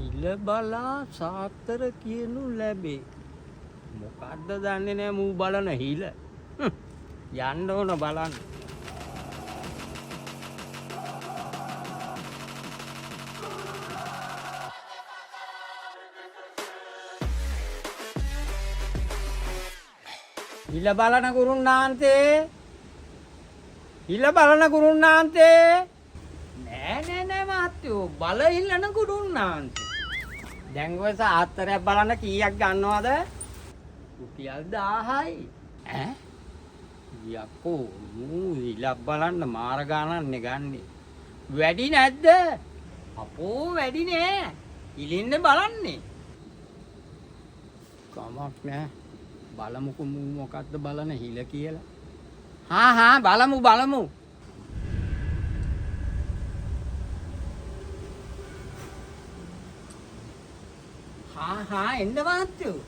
ඉල බලා සාත්තර කියනු ලැබේ. මොකද්ද දන්නේ නෑ මූ බලන හිල. යන්න ඕන බලන්න. හිල බලන කුරුන්නාන්තේ. හිල බලන කුරුන්නාන්තේ. නෑ මහත්තයෝ බල ඉල්ලන කුරුන්නාන්තේ. දැන් ඔය සාත්තරයක් බලන්න කීයක් ගන්නවද? රුපියල් 1000යි. ඈ? යකෝ මූ හිල බලන්න මාර ගානන්නේ ගන්නේ. වැඩි නැද්ද? අපෝ වැඩි නෑ. ඉලින්න බලන්නේ. කමක් නෑ. බලමුකෝ මූ මොකද්ද බලන හිල කියලා. බලමු. එන්න මහත්තයෝ.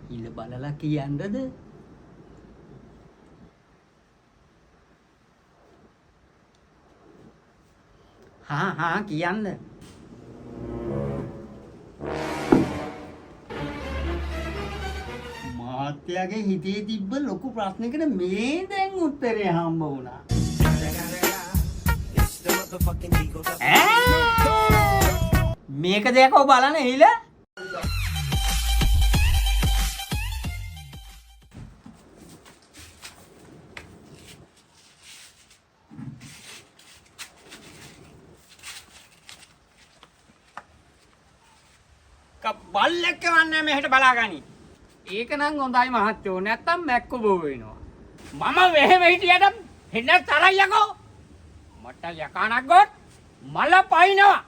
හිල බලලා කියන්නද? කියන්න. මාත්‍යාගේ හිතේ තිබ්බ ලොකු ප්‍රශ්නයකට මේ දැන් උත්තරේ හම්බ වුණා. මේක දෙකෝ බලන්න හිල. බල්ලෙක් වන්නේ මෙහෙට බලාගනි. ඒක නම් හොඳයි මහත්තයෝ. නැත්තම් මැක්ක බෝ වෙනවා. මම වෙහෙම හිටියට හෙන්න තරයි යකෝ. මට යකානක් ගොත් මල පයින්නවා.